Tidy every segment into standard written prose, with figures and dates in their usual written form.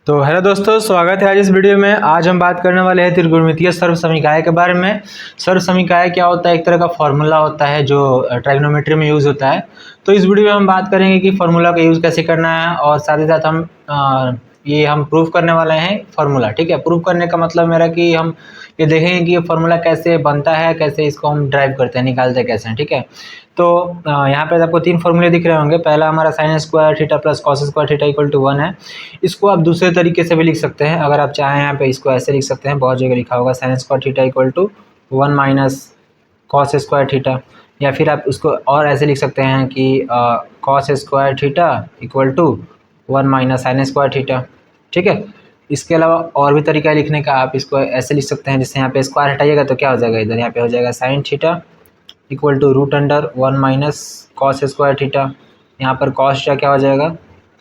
तो हेलो दोस्तों, स्वागत है आज इस वीडियो में। आज हम बात करने वाले हैं त्रिकोणमितीय सर्वसमीकाय के बारे में। सर्वसमीकाय क्या होता है? एक तरह का फॉर्मूला होता है जो ट्राइगोनोमेट्री में यूज़ होता है। तो इस वीडियो में हम बात करेंगे कि फार्मूला का यूज़ कैसे करना है, और साथ ही साथ हम प्रूफ करने वाले हैं फार्मूला। ठीक है, प्रूफ करने का मतलब मेरा कि हम ये देखेंगे कि ये फार्मूला कैसे बनता है, कैसे इसको हम ड्राइव करते हैं, निकालते हैं कैसे हैं। ठीक है, तो यहाँ पे आपको तीन फॉर्मूले दिख रहे होंगे। पहला हमारा sine square theta plus cos square theta equal to 1 है। इसको आप दूसरे तरीके से भी लिख सकते हैं, अगर आप चाहें यहाँ पे इसको ऐसे लिख सकते हैं। बहुत जगह लिखा होगा sine square theta equal to 1 minus cos square theta, या फिर आप उसको और ऐसे लिख सकते हैं कि cos square theta equal to 1 minus sine square theta. ठीक है, इसके अलावा और भी तरीका है लिखने का। आप इसको ऐसे लिख सकते हैं, जैसे यहाँ पे स्क्वायर हटाइएगा तो क्या हो जाएगा, इधर यहाँ पे हो जाएगा sine theta equal to root under 1 minus cos square theta. यहाँ पर कॉस थीटा क्या हो जाएगा,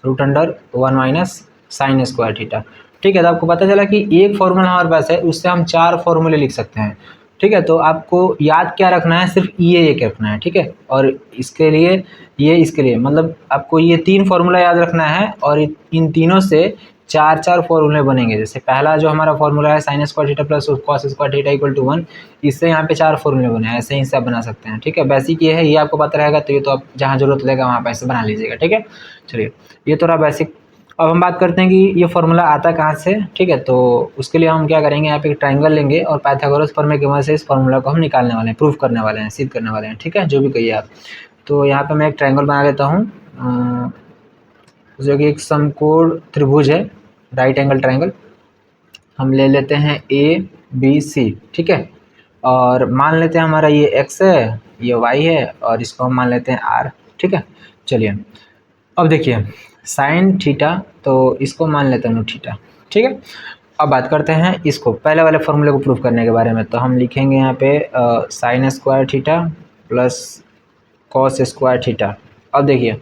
root under 1 minus sine square theta. ठीक है, तो आपको पता चला कि एक फॉर्मूला हमारे पास है, उससे हम चार फॉर्मूले लिख सकते हैं। ठीक है, तो आपको याद क्या रखना है, सिर्फ ये एक रखना है। ठीक है, और इसके लिए इसके लिए मतलब आपको ये तीन फार्मूला याद रखना है, और इन तीनों से चार चार फॉर्मूले बनेंगे। जैसे पहला जो हमारा फॉर्मूला है sine square theta plus cos square theta equal to 1, इससे यहाँ पे चार फॉर्मूले बने हैं। ऐसे ही सब बना सकते हैं। ठीक है, बेसिक ये है, ये आपको पता रहेगा तो ये तो आप जहाँ जरूरत लगेगा वहाँ पे ऐसे बना लीजिएगा। ठीक है, चलिए ये तो रहा बेसिक। अब हम बात करते हैं कि ये फार्मूला आता कहाँ से। ठीक है, तो उसके लिए हम क्या करेंगे, यहाँ पे एक ट्राइंगल लेंगे और पाइथागोरस प्रमेय की मदद से इस फार्मूला को हम निकालने वाले हैं, प्रूफ करने वाले हैं, सिद्ध करने वाले हैं। ठीक है, जो भी कहिए आप। तो यहाँ पे मैं एक ट्राइंगल बना लेता हूँ, जो कि एक समकोण त्रिभुज है, राइट एंगल ट्राइंगल। हम ले लेते हैं ABC। ठीक है, और मान लेते हैं हमारा ये x है, ये y है, और इसको हम मान लेते हैं r। ठीक है, चलिए अब देखिए साइन थीटा, तो इसको मान लेते हैं थीटा। ठीक है, अब बात करते हैं इसको पहले वाले फॉर्मूले को प्रूफ करने के बारे में। तो हम लिखेंगे यहाँ पे sign square theta plus cos square theta. अब देखिए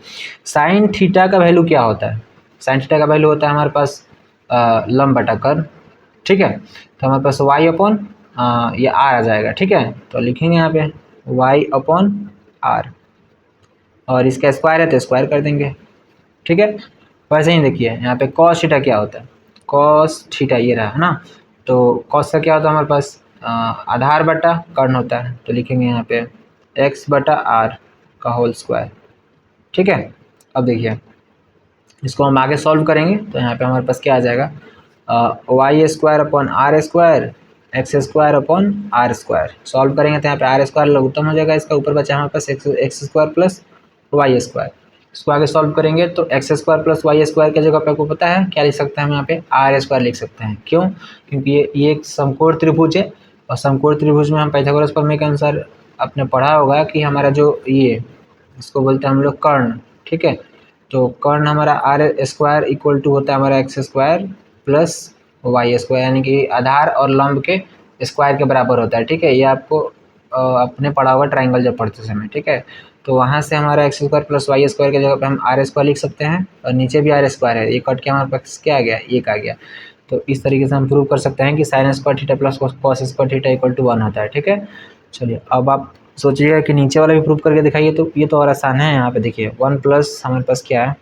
साइन थीटा का वैल्यू क्या होता है, साइन थीटा का वैल्यू होता है हमारे पास लंब बटा कर्व। ठीक है, तो हमारे पास y अपॉन ये r आ जाएगा। ठीक है, तो लिखेंगे यहाँ पे y अपॉन r, और इसका स्क्वायर है तो स्क्वायर कर देंगे। ठीक है, वैसे ही देखिए यहाँ पे कॉस थीटा क्या होता है, कॉस थीटा ये रहा है ना। तो कॉस का क्या होता है हमारे पास, आधार बटा कर्ण होता है। तो लिखेंगे यहाँ पे x बटा r का होल स्क्वायर। ठीक है, अब देखिए इसको हम आगे सॉल्व करेंगे तो यहाँ पे हमारे पास क्या आ जाएगा, y square upon r square x square upon r square. सॉल्व करेंगे तो यहाँ पे आर स्क्वायर लघुत्तम हो जाएगा, इसका ऊपर बचा हमारे पास x square plus y square. इसको आगे सॉल्व करेंगे तो x square plus y square की जगह पे आपको पता है क्या लिख सकते हैं हम, यहाँ पे आर स्क्वायर लिख सकते हैं। क्यों? क्योंकि ये एक समकोण त्रिभुज है, और समकोण त्रिभुज में हम पाइथागोरस प्रमेय के अनुसार आपने पढ़ा होगा कि हमारा जो ये इसको बोलते हैं हम लोग कर्ण। ठीक है, तो कर्ण हमारा आर स्क्वायर इक्वल टू होता है हमारा x square plus y square, यानी कि आधार और लंब के स्क्वायर के बराबर होता है। ठीक है, ये आपको अपने पढ़ा हुआ ट्राइंगल जब पढ़ते समय। ठीक है, तो वहाँ से हमारा x square plus y square की जगह पे हम आर स्क्वायर लिख सकते हैं, और नीचे भी आर स्क्वायर है, ये कट के हमारे पास क्या आ गया, एक आ गया। तो इस तरीके से हम प्रूव कर सकते हैं कि sine square theta plus cos square theta equal to 1 होता है। ठीक है, चलिए अब आप सोचिएगा कि नीचे वाला भी प्रूव करके दिखाइए। तो ये तो और आसान है, यहाँ पे देखिए 1 प्लस हमारे पास क्या है,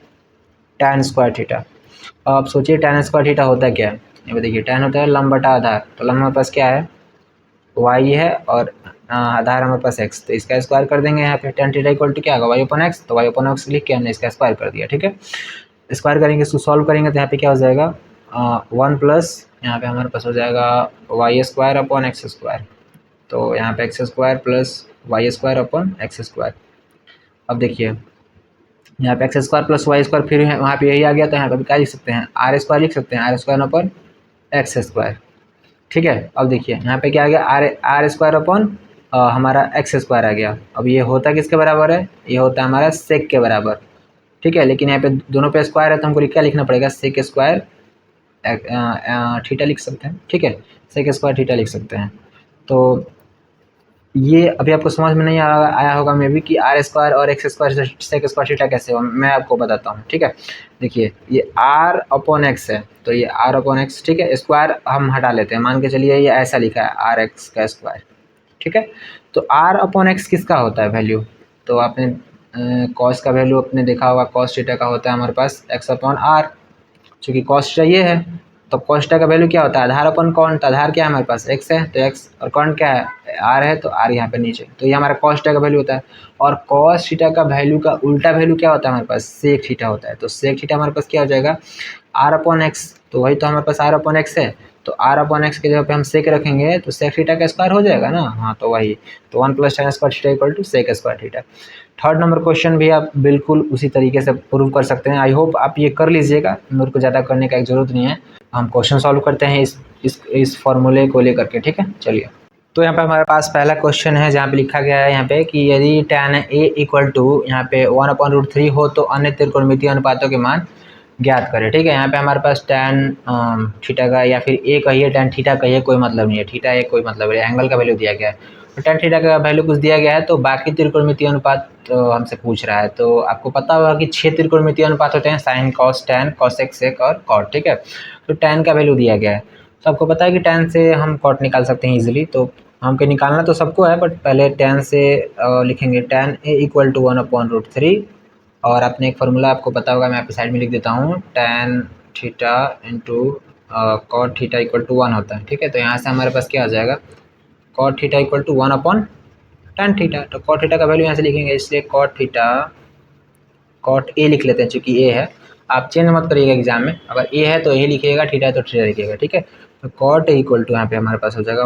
tan स्क्वायर थीटा। अब आप सोचिए tan स्क्वायर थीटा होता है क्या है, ये देखिए tan होता है लंब बटा आधार। तो लंब हमारे पास क्या है, y है, और आधार हमारे पास x। तो इसका स्क्वायर कर देंगे यहाँ पे, tan थीटा इक्वल टू क्या होगा, y अपॉन x। तो y अपॉन x लिख के हमने इसका स्क्वायर कर दिया। ठीक है, स्क्वायर करेंगे, इसको सॉल्व करेंगे तो यहाँ पे क्या हो जाएगा, 1 प्लस यहाँ पे हमारे पास हो जाएगा y square upon x square. तो यहाँ पे x square plus y square upon x square. अब देखिए यहाँ पे x square plus y square, फिर वहाँ पे यही आ गया, तो यहाँ पे क्या लिख सकते हैं, आर स्क्वायर लिख सकते हैं, r square upon x square. ठीक है, अब देखिए यहाँ पे क्या आ गया, आर स्क्वायर अपॉन हमारा एक्स स्क्वायर आ गया। अब ये होता किसके बराबर है, ये होता है हमारा सेक के बराबर। ठीक है, लेकिन यहाँ पे दोनों पे स्क्वायर है तो हमको क्या लिखना पड़ेगा, सेक स्क्वायर थीटा लिख सकते हैं। ठीक है, सेक स्क्वायर थीटा लिख सकते हैं। तो ये अभी आपको समझ में नहीं आया होगा मे भी कि आर स्क्वायर और x square sec square theta कैसे हो, मैं आपको बताता हूँ। ठीक है, देखिए ये आर अपॉन एक्स है, तो ये आर अपॉन एक्स। ठीक है, स्क्वायर हम हटा लेते हैं, मान के चलिए ये ऐसा लिखा है आर एक्स का स्क्वायर। ठीक है, तो आर अपॉन एक्स किसका होता है वैल्यू, तो आपने कॉस का वैल्यू आपने देखा होगा, कॉस थीटा का होता है हमारे पास एक्स अपॉन आर। चूँकि कॉस थीटा ये है, तो कॉस थीटा का वैल्यू क्या होता है, आधार अपन कौन, तो आधार क्या है हमारे पास x है, तो x, और कौन क्या है r है, तो r यहाँ पे नीचे, तो ये हमारा कॉस थीटा का वैल्यू होता है। और कॉस थीटा का वैल्यू का उल्टा वैल्यू क्या होता है हमारे पास, सेक थीटा होता है। तो सेक थीटा हमारे पास क्या हो जाएगा, r अपॉन एक्स, तो वही तो हमारे पास r अपॉन एक्स है, तो r अपॉन एक्स की जगह पे हम सेक रखेंगे तो सेक थीटा का स्क्वायर हो जाएगा ना, हाँ तो वही, तो 1 + tan square theta equal to sec square theta. Third number question भी आप बिल्कुल उसी तरीके से प्रूव कर सकते हैं। आई होप आप ये कर लीजिएगा, मेरे को ज़्यादा करने का एक ज़रूरत नहीं है। हम क्वेश्चन सॉल्व करते हैं इस फॉर्मूले को लेकर के, ठीक है। चलिए, तो यहाँ पे हमारे पास पहला क्वेश्चन है जहाँ पे लिखा गया है यहाँ पे कि यदि tan a इक्वल टू यहाँ पे 1/√3 हो तो अन्य त्रिकोणमितीय अनुपातों के मान ज्ञात करें, ठीक है। यहाँ पे हमारे पास tan थीटा का या फिर a कहिए tan थीटा कहिए, कोई मतलब नहीं है, थीटा a कोई मतलब है, एंगल का वैल्यू दिया गया है, तो tan थीटा का वैल्यू कुछ दिया गया है, तो बाकी त्रिकोणमितीय अनुपात हमसे पूछ रहा है। तो आपको पता होगा कि 6 त्रिकोणमितीय अनुपात होते हैं, sine cos tan cosec sec और कॉट, ठीक है। तो tan का वैल्यू दिया गया है, तो आपको पता है कि tan से हम कॉट निकाल सकते हैं इजीली, तो हमको निकालना तो सबको है, बट पहले tan से लिखेंगे tan a इक्वल टू 1/√3, और आपने एक फार्मूला आपको पता होगा, मैं यहाँ पे साइड में लिख देता हूँ, tan theta into cot theta equal to 1 होता है, ठीक है। तो यहाँ से हमारे पास क्या आ जाएगा, cot theta equal to 1/tan theta, तो कॉट थीटा का वैल्यू यहाँ से लिखेंगे, इसलिए कॉट थीटा, कॉट ए लिख लेते हैं चूँकि ए है, आप चेंज मत करिएगा एग्जाम में, अगर ए है तो ए लिखिएगा, थीटा है तो थीटा लिखिएगा, ठीक है। तो कॉट ए इक्वल टू यहाँ पे हमारे पास हो जाएगा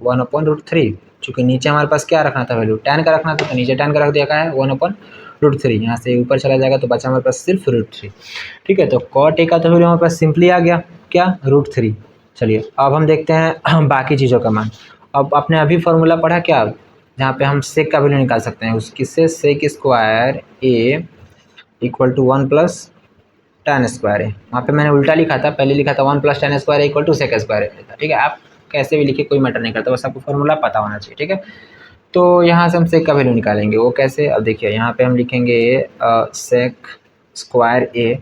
1/√3, चूँकि नीचे हमारे पास क्या रखना था वैल्यू, tan का रखना था, तो नीचे tan का रख दिया का है 1/√3, यहाँ से ऊपर चला जाएगा तो बचा हमारे पास सिर्फ √3, ठीक है। तो कॉट ए का तो वैल्यू हमारे पास सिंपली आ गया क्या, √3। चलिए अब हम देखते हैं बाकी चीज़ों का मान। अब आपने अभी फार्मूला पढ़ा क्या, जहाँ पे हम सेक का वैल्यू निकाल सकते हैं, उस किससे, sec square A equal to 1 + tan square a, वहाँ पे मैंने उल्टा लिखा था, पहले लिखा था 1 + tan square A equal to sec square a, ठीक है। आप कैसे भी लिखिए कोई मैटर नहीं करता, बस आपको फार्मूला पता होना चाहिए, ठीक है। तो यहाँ से हम सेक का वैल्यू निकालेंगे, वो कैसे, अब देखिए यहाँ पे हम लिखेंगे sec square A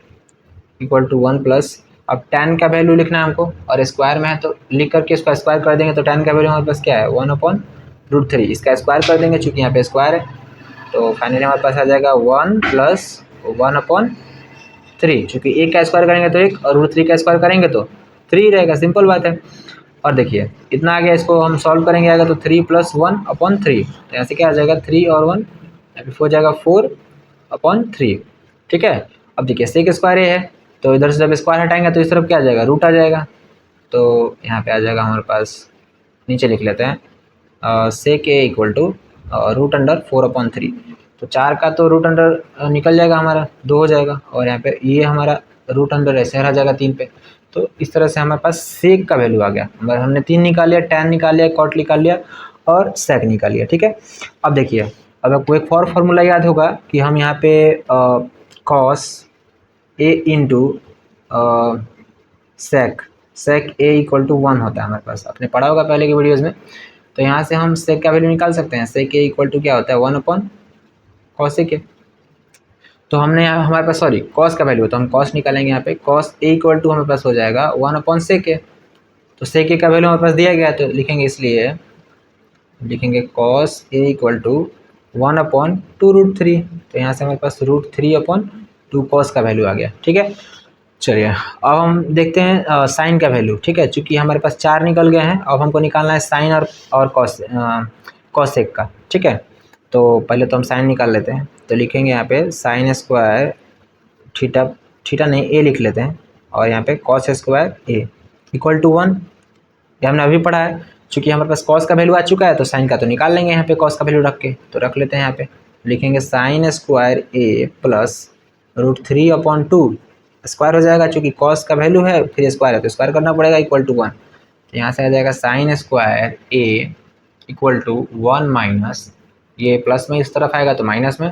equal to 1 +, अब tan का वैल्यू लिखना है हमको, और स्क्वायर में है तो लिख करके इसका स्क्वायर कर देंगे, तो tan का वैल्यू हमारे पास क्या है 1/√3, इसका स्क्वायर कर देंगे चूँकि यहाँ पे स्क्वायर है, तो फाइनली हमारे पास आ जाएगा 1 + 1/3, चूँकि एक का स्क्वायर करेंगे तो 1 और √3 का स्क्वायर करेंगे तो 3 रहेगा, सिंपल बात है। और देखिए इतना आ गया, इसको हम सॉल्व करेंगे आएगा तो 3 + 1/3, तो यहाँ से क्या आ जाएगा 3 और 1 यहाँ पे हो जाएगा 4/3, ठीक है। अब देखिए सेक स्क्वायर ए है, तो इधर से जब स्क्वायर हटाएंगे तो इस तरफ क्या आ जाएगा, रूट आ जाएगा, तो यहाँ पे आ जाएगा हमारे पास, नीचे लिख लेते हैं सेक ए इक्वल टू √4/3, तो 4 का तो √, निकल जाएगा हमारा 2 हो जाएगा, और यहाँ पे ये हमारा √, ऐसे रह जाएगा 3 पे। तो इस तरह से हमारे पास सेक का वैल्यू आ गया, हमने 3 निकाल लिया, tan निकाल लिया, कॉट निकाल लिया और सेक निकाल लिया, ठीक है। अब देखिए, अब आपको एक और फार्मूला याद होगा कि हम यहाँ पे cos A into sec A equal to 1 होता है हमारे पास, आपने पढ़ा होगा पहले की वीडियोज़ में। तो यहाँ से हम सेक का वैल्यू निकाल सकते हैं, सेक ए इक्वल टू क्या होता है 1/cos ए, तो हमने यहाँ हमारे पास सॉरी कॉस का वैल्यू, तो हम कॉस निकालेंगे, यहाँ पे कॉस ए इक्वल टू हमारे पास हो जाएगा 1/sec ए, तो सेक ए का वैल्यू हमारे पास दिया गया है तो लिखेंगे, इसलिए लिखेंगे कॉस ए इक्वल टू 1/2√3, तो यहाँ से हमारे पास √3/2 कॉस का वैल्यू आ गया, ठीक है। चलिए अब हम देखते हैं साइन का वैल्यू, ठीक है, चूँकि हमारे पास 4 निकल गए हैं, अब हमको निकालना है साइन और कॉसेक का, ठीक है। तो पहले तो हम साइन निकाल लेते हैं, तो लिखेंगे यहाँ पे साइन स्क्वायर थीटा नहीं ए लिख लेते हैं, और यहाँ पे cos square A equal to 1, ये हमने अभी पढ़ा है, चूँकि हमारे पास कॉस का वैल्यू आ चुका है तो साइन का तो निकाल लेंगे यहाँ पे, कॉस का वैल्यू रख के, तो रख लेते हैं यहाँ पे, लिखेंगे साइन स्क्वायर ए प्लस √3/2, स्क्वायर हो जाएगा, चूँकि कॉस का वैल्यू है फिर स्क्वायर है तो स्क्वायर करना पड़ेगा, इक्वल टू 1, तो यहाँ से आ जाएगा sine square A equal to 1 minus, ये प्लस में इस तरफ आएगा तो माइनस में,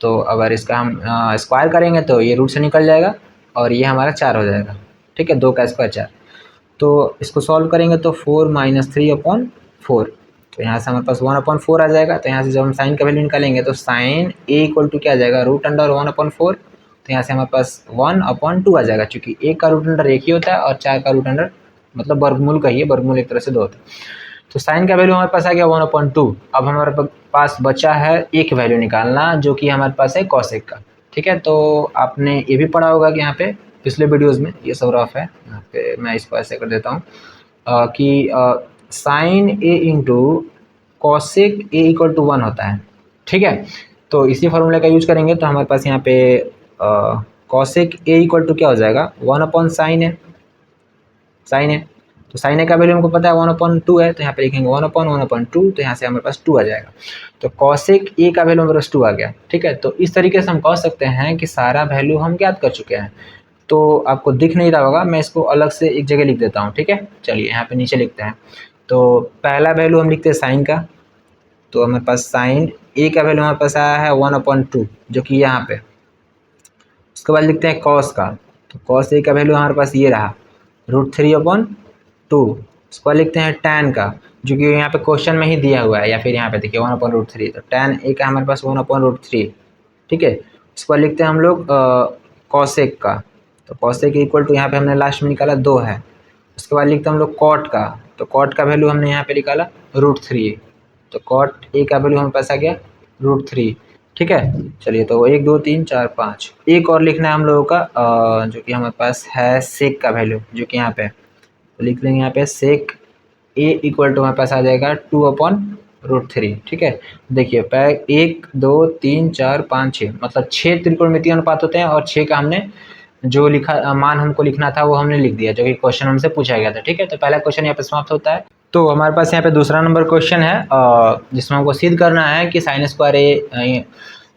तो अगर इसका हम स्क्वायर करेंगे तो ये रूट से निकल जाएगा और ये हमारा 4 हो जाएगा, ठीक है, 2 का स्क्वायर 4, तो इसको सॉल्व करेंगे तो 4 - 3/4, तो यहाँ से हमारे पास 1/4 आ जाएगा, तो यहाँ से जब हम साइन का वैल्यू निकालेंगे तो साइन ए इक्वल टू क्या आ जाएगा √1/4, तो यहाँ से हमारे पास 1/2 आ जाएगा, चूँकि एक का √1 एक ही होता है और 4 का √1 मतलब वर्गमूल का ही है, वर्गमूल एक तरह से 2 होता है। तो साइन का वैल्यू हमारे पास आ गया 1/2, अब हमारे पास बचा है एक वैल्यू निकालना जो कि हमारे पास है कॉसेक का, ठीक है। तो आपने ये भी पढ़ा होगा कि यहाँ पे पिछले वीडियोज़ में, ये सब रफ है। यहाँ पे मैं इसको ऐसे कर देता हूँ कि sine A into cosec A equal to 1 होता है, ठीक है। तो इसी फॉर्मूले का यूज करेंगे तो हमारे पास यहाँ पे कॉसेक ए इक्वल टू क्या हो जाएगा, 1 अपॉन साइन है, साइन है। तो साइन ए का वैल्यू हमको पता है 1/2 है, तो यहाँ पे लिखेंगे 1/1/2, तो यहाँ से हमारे पास 2 आ जाएगा। तो कॉसेक ए का वैल्यू हमारे पास 2 आ गया, ठीक है। तो इस तरीके से हम कह सकते हैं कि सारा वैल्यू हम ज्ञात कर चुके हैं। तो आपको दिख नहीं रहा होगा, मैं इसको अलग से एक जगह लिख देता हूँ, ठीक है। चलिए यहाँ पे नीचे लिखते हैं। तो पहला वैल्यू हम लिखते हैं साइन का, तो हमारे पास साइन ए का वैल्यू हमारे पास आया है 1/2, जो कि यहाँ पे। उसके बाद लिखते हैं कॉस का, तो कॉस ए का वैल्यू हमारे पास ये रहा √3/2। उसके बाद लिखते हैं टैन का, जो कि यहाँ पे क्वेश्चन में ही दिया हुआ है, या फिर यहाँ पे देखिए 1/√3, तो टैन ए का हमारे पास 1/√3, ठीक है। उसके बाद लिखते हैं हम लोग कॉसेक का, तो कॉसेक इक्वल टू यहाँ पे हमने लास्ट में निकाला 2 है। उसके बाद लिखते हैं हम लोग कॉट का, तो कॉट का वैल्यू हमने यहाँ पे निकाला √3, तो कॉट ए का वैल्यू हमारे पास आ गया √3, ठीक है। चलिए तो 1 2 3 4 5 एक और लिखना है हम लोगों का जो कि हमारे पास है सेक का वैल्यू, जो कि यहाँ पे तो लिख लेंगे यहाँ पे सेक ए इक्वल टू हमारे पास आ जाएगा 2/√3, ठीक है। देखिए 1 2 3 4 5 6 मतलब 6 त्रिकोणमितीय अनुपात होते हैं, और 6 का हमने जो लिखा मान हमको लिखना था वो हमने लिख दिया, जो कि क्वेश्चन हमसे पूछा गया था, ठीक है। तो पहला क्वेश्चन यहाँ पे समाप्त होता है। तो हमारे पास यहाँ पे दूसरा नंबर क्वेश्चन है जिसमें हमको सिद्ध करना है कि साइन स्क्वायर ए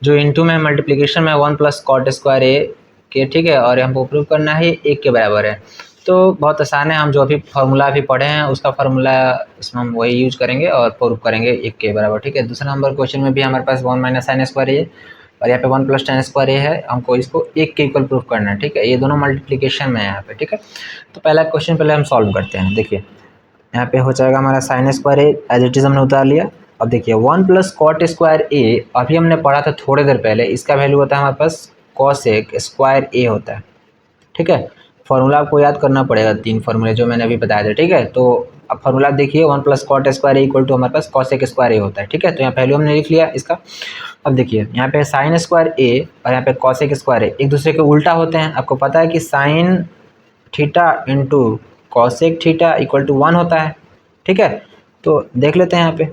जो इनटू में मल्टीप्लिकेशन में 1 + कॉट स्क्वायर ए के, ठीक है, और हमको प्रूव करना है 1 के बराबर है। तो बहुत आसान है, हम जो अभी फार्मूला अभी पढ़े हैं उसका फार्मूला इसमें हम वही यूज करेंगे और प्रूव करेंगे 1 के बराबर, ठीक है। दूसरा नंबर क्वेश्चन में भी हमारे पास 1 - sin स्क्वायर ए और यहाँ पे 1 + tan स्क्वायर ए है, हमको इसको 1 के इक्वल प्रूफ करना है, ठीक है। ये दोनों मल्टीप्लिकेशन में है यहाँ पे, ठीक है। तो पहला क्वेश्चन पहले हम सॉल्व करते हैं। देखिए यहाँ पे हो जाएगा हमारा sin square A as it is हमने उतार लिया। अब देखिए 1 + cot स्क्वायर ए अभी हमने पढ़ा था थोड़ी देर पहले, इसका वैल्यू होता है हमारे पास cosec स्क्वायर ए होता है, ठीक है। फॉर्मूला आपको याद करना पड़ेगा, 3 फॉर्मूले जो मैंने अभी बताया था, ठीक है। तो अब फॉर्मूला देखिए 1 + cot square A equal to हमारे पास cosec स्क्वायर ए होता है, ठीक है। तो यहाँ वैल्यू हमने लिख लिया इसका। अब देखिए यहाँ पे sin स्क्वायर ए और यहाँ पे cosec स्क्वायर ए एक दूसरे के उल्टा होते हैं। आपको पता है कि sin theta into cosec theta equal to 1 होता है, ठीक है। तो देख लेते हैं यहाँ पे,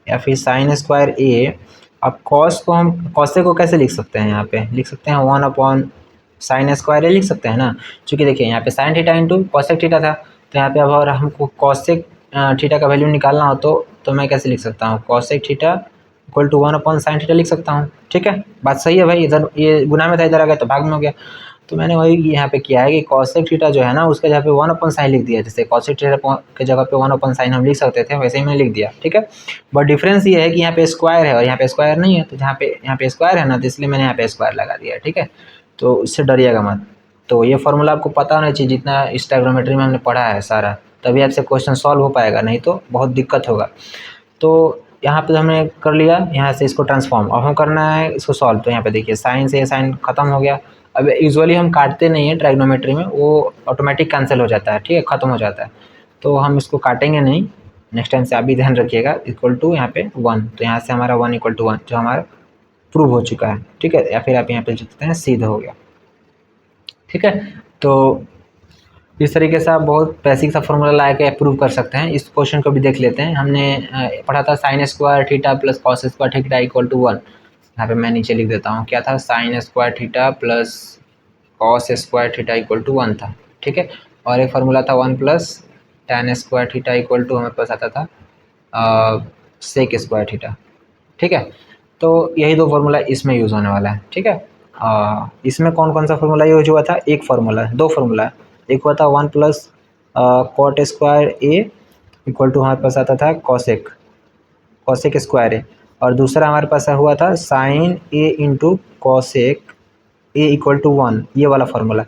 या फिर sin स्क्वायर ए। अब cos को हम cosec को कैसे लिख सकते हैं, यहाँ पे लिख सकते हैं 1/sin स्क्वायर ए लिख सकते हैं ना, क्योंकि देखिए यहाँ पे sin theta into cosec theta था। तो यहाँ पे अब अगर हमको cosec थीटा का वैल्यू निकालना हो तो मैं कैसे लिख सकता हूँ, cosec theta equal to 1/sin theta लिख सकता हूँ, ठीक है। बात सही है भाई, इधर ये गुना में था, इधर आ गया तो भाग में हो गया। तो मैंने वही यहाँ पे किया है कि cosec थीटा जो है ना उसके जगह पे 1/sin लिख दिया, जैसे cosec थीटा के जगह पे 1/sin हम लिख सकते थे, वैसे ही मैंने लिख दिया, ठीक है। बट डिफरेंस ये है कि यहाँ पे स्क्वायर है और यहाँ पे स्क्वायर नहीं है, तो यहाँ पे स्क्वायर है ना, तो इसलिए मैंने यहाँ पे स्क्वायर लगा दिया, ठीक है। तो इससे डरिएगा मत। तो ये फॉर्मूला आपको पता होना चाहिए, जितना इस ट्रायगोनोमेट्री में हमने पढ़ा है सारा, तभी आपसे क्वेश्चन सॉल्व हो पाएगा, नहीं तो बहुत दिक्कत होगा। तो यहाँ पे हमने कर लिया, यहाँ से इसको ट्रांसफॉर्म अब हम करना है इसको सॉल्व। तो यहाँ पे देखिए साइन से साइन खत्म हो गया। अब यूजुअली हम काटते नहीं हैं ट्रायगोनोमेट्री में, वो ऑटोमेटिक कैंसिल हो जाता है, ठीक है, ख़त्म हो जाता है। तो हम इसको काटेंगे नहीं, नेक्स्ट टाइम से आप भी ध्यान रखिएगा। इक्वल टू यहाँ पे 1, तो यहाँ से हमारा 1 = 1 जो हमारा प्रूव हो चुका है, ठीक है। या फिर आप यहाँ पे लिख सकते हैं सीधा हो गया, ठीक है। तो इस तरीके से आप बहुत बेसिक सा फॉर्मूला ला के प्रूव कर सकते हैं। इस क्वेश्चन को भी देख लेते हैं। हमने पढ़ा था sin square theta plus cos square theta equal to 1। यहाँ पे मैं नीचे लिख देता हूँ, क्या था, sin square theta plus cos square theta equal to 1 था, ठीक है। और एक फार्मूला था 1 + tan square theta equal to हमारे पास आता था sec स्क्वायर थीटा, ठीक है। तो यही 2 फार्मूला इसमें यूज़ होने वाला है, ठीक है। इसमें कौन कौन सा फार्मूला यूज हुआ था, एक फार्मूला, 2 फार्मूला। एक हुआ था 1 + cot square A equal to हमारे पास आता था cosec स्क्वायर ए, और दूसरा हमारे पास हुआ था sin A into cosec A equal to 1, ये वाला फार्मूला।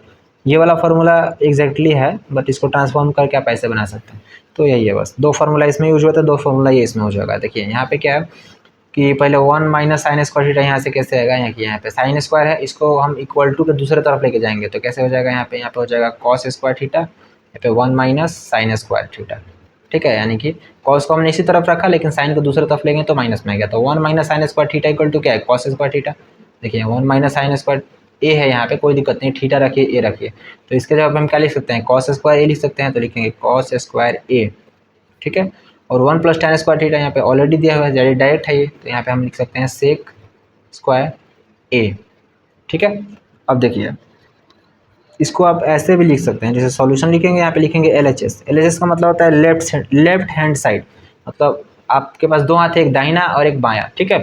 ये वाला फार्मूला एग्जैक्टली है, बट इसको ट्रांसफॉर्म करके आप ऐसे बना सकते हैं। तो यही है बस, 2 फार्मूला इसमें यूज हुआ था, 2 फार्मूला ये इसमें यूज होगा। देखिए यहाँ पे क्या है कि पहले 1 - sin स्क्वायर थीटा यहाँ से कैसे आएगा, यहाँ पे साइन स्क्वायर है, इसको हम इक्वल टू के दूसरे तरफ लेके जाएंगे तो कैसे हो जाएगा, यहाँ पे हो जाएगा cos स्क्वायर थीटा, यहाँ पे 1 - sin स्क्वायर थीटा, ठीक है। यानी कि cos को हमने इसी तरफ रखा, लेकिन साइन को दूसरे तरफ लेंगे तो माइनस में आ गया। तो 1 - sin square theta equal to क्या है, cos स्क्वायर थीटा। देखिए 1 - sin स्क्वायर ए है यहाँ पे, कोई दिक्कत नहीं, थीटा रखिए, ए रखिए। तो इसके जगह पे हम क्या लिख सकते हैं, कॉस स्क्वायर ए लिख सकते हैं, तो लिखेंगे कॉस स्क्वायर ए, ठीक है। और 1 + tan स्क्वायर थीटा यहाँ पे ऑलरेडी दिया हुआ है, डायरेक्ट है ये, तो यहाँ पे हम लिख सकते हैं सेक स्क्वायर ए, ठीक है। अब देखिए इसको आप ऐसे भी लिख सकते हैं, जैसे सॉल्यूशन लिखेंगे यहाँ पे लिखेंगे LHS। LHS का मतलब होता है लेफ्ट हैंड साइड, मतलब आपके पास दो हाथ है, एक दाहिना और एक बायां, ठीक है।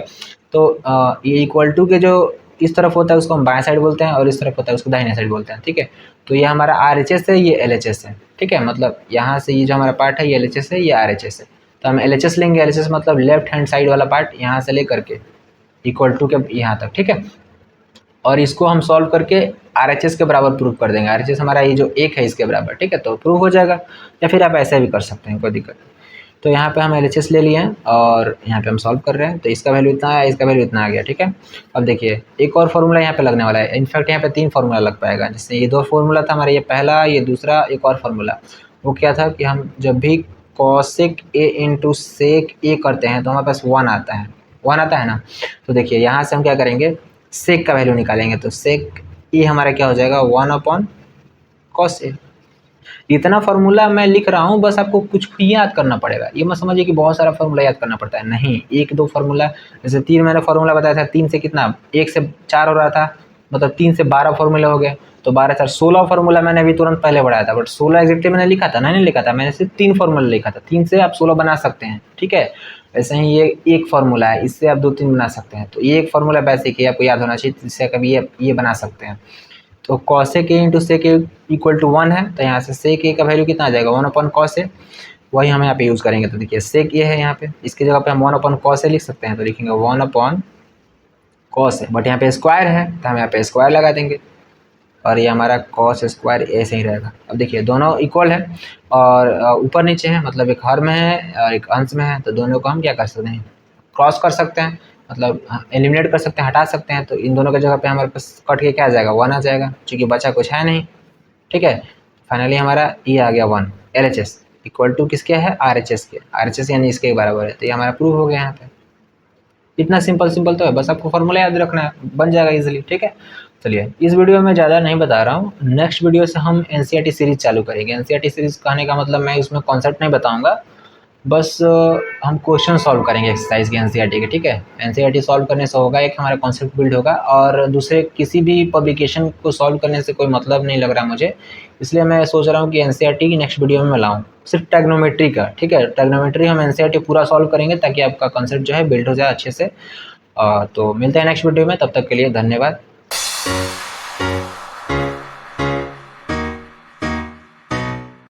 तो ये इक्वल टू के जो इस तरफ होता है उसको हम बाएं साइड बोलते हैं, और इस तरफ होता है उसको दाहिने साइड बोलते हैं, ठीक है। तो ये हमारा RHS है, ये LHS है, ठीक है। मतलब यहाँ से ये जो हमारा पार्ट है ये LHS है, ये RHS है। तो हम LHS लेंगे, LHS मतलब लेफ्ट हैंड साइड वाला पार्ट, यहाँ से लेकर के इक्वल टू के यहाँ तक, ठीक है। और इसको हम सॉल्व करके RHS के बराबर प्रूव कर देंगे। RHS हमारा ये जो एक है इसके बराबर, ठीक है, तो प्रूव हो जाएगा। या फिर आप ऐसे भी कर सकते हैं, कोई दिक्कत नहीं। तो यहाँ पे हम LHS ले लिए हैं और यहाँ पे हम सॉल्व कर रहे हैं, तो इसका वैल्यू इतना है, इसका वैल्यू इतना आ गया, ठीक है। अब देखिए एक और फार्मूला यहाँ पे लगने वाला है, इनफैक्ट यहाँ पे 3 फार्मूला लग पाएगा। जैसे ये 2 फार्मूला था हमारा, ये पहला, ये दूसरा, एक और फार्मूला। वो क्या था कि हम जब भी कॉसेक ए इंटू सेक ए करते हैं तो हमारे पास 1 आता है, 1 आता है ना। तो देखिए यहाँ से हम क्या करेंगे, सेक का वैल्यू निकालेंगे, तो सेक ए हमारा क्या हो जाएगा, 1/cos ए। इतना फार्मूला मैं लिख रहा हूँ, बस आपको कुछ ही याद करना पड़ेगा। ये मत समझिए कि बहुत सारा फार्मूला याद करना पड़ता है, नहीं, 1-2 फार्मूला। जैसे 3 मैंने फार्मूला बताया था, 3 से कितना, 1 से 4 हो रहा था, मतलब 3 से 12 फार्मूला हो गए, तो 12 4 16 फार्मूला मैंने अभी तुरंत पहले बढ़ाया था, बट 16 एग्जैक्टली मैंने लिखा था, नहीं लिखा था, मैंने सिर्फ 3 फार्मूला लिखा था। 3 से आप 16 बना सकते हैं, ठीक है। वैसे ही ये एक फार्मूला है, इससे आप 2-3 बना सकते हैं। तो ये एक फार्मूला बेसिक है, आपको याद होना चाहिए, जिससे कभी ये बना सकते हैं। तो cosec A into sec A equal to 1 है, तो यहाँ से सेक ए का वैल्यू कितना आ जाएगा, 1/cos ए, वही हम यहाँ पे यूज़ करेंगे। तो देखिए सेक ए है यहाँ पे, इसकी जगह पे हम 1/cos ए लिख सकते हैं, तो लिखेंगे 1/cos ए, बट यहाँ पे स्क्वायर है तो हम यहाँ पे स्क्वायर लगा देंगे, और ये हमारा cos स्क्वायर ए से ही रहेगा। अब देखिए दोनों इक्वल है और ऊपर नीचे है, मतलब एक हर में है और एक अंश में है, तो दोनों को हम क्या कर सकते हैं, क्रॉस कर सकते हैं, मतलब एलिमिनेट कर सकते हैं, हटा सकते हैं। तो इन दोनों की जगह पे हमारे पास कट के क्या आ जाएगा, 1 आ जाएगा, क्योंकि बचा कुछ है नहीं, ठीक है। फाइनली हमारा ये आ गया 1, LHS इक्वल टू किसके है, RHS के, RHS यानी इसके बराबर है। तो ये हमारा प्रूव हो गया यहाँ पे। इतना सिंपल तो है, बस आपको फार्मूला याद रखना है, बन जाएगा इजीली, ठीक है। चलिए इस वीडियो में ज़्यादा नहीं बता रहा हूँ, नेक्स्ट वीडियो से हम NCERT सीरीज़ चालू करेंगे। NCERT सीरीज़ कहने का मतलब मैं इसमें कॉन्सेप्ट नहीं बताऊँगा, बस हम क्वेश्चन सॉल्व करेंगे एक्सरसाइज के NCERT के, ठीक है। NCERT सॉल्व करने से होगा, एक हमारा कॉन्सेप्ट बिल्ड होगा, और दूसरे किसी भी पब्लिकेशन को सॉल्व करने से कोई मतलब नहीं लग रहा मुझे, इसलिए मैं सोच रहा हूँ कि NCERT की नेक्स्ट वीडियो में मैं लाऊँ सिर्फ ट्रिग्नोमेट्री का, ठीक है। ट्रिग्नोमेट्री हम NCERT पूरा सॉल्व करेंगे ताकि आपका कॉन्सेप्ट जो है बिल्ड हो जाए अच्छे से। तो मिलते हैं नेक्स्ट वीडियो में, तब तक के लिए धन्यवाद।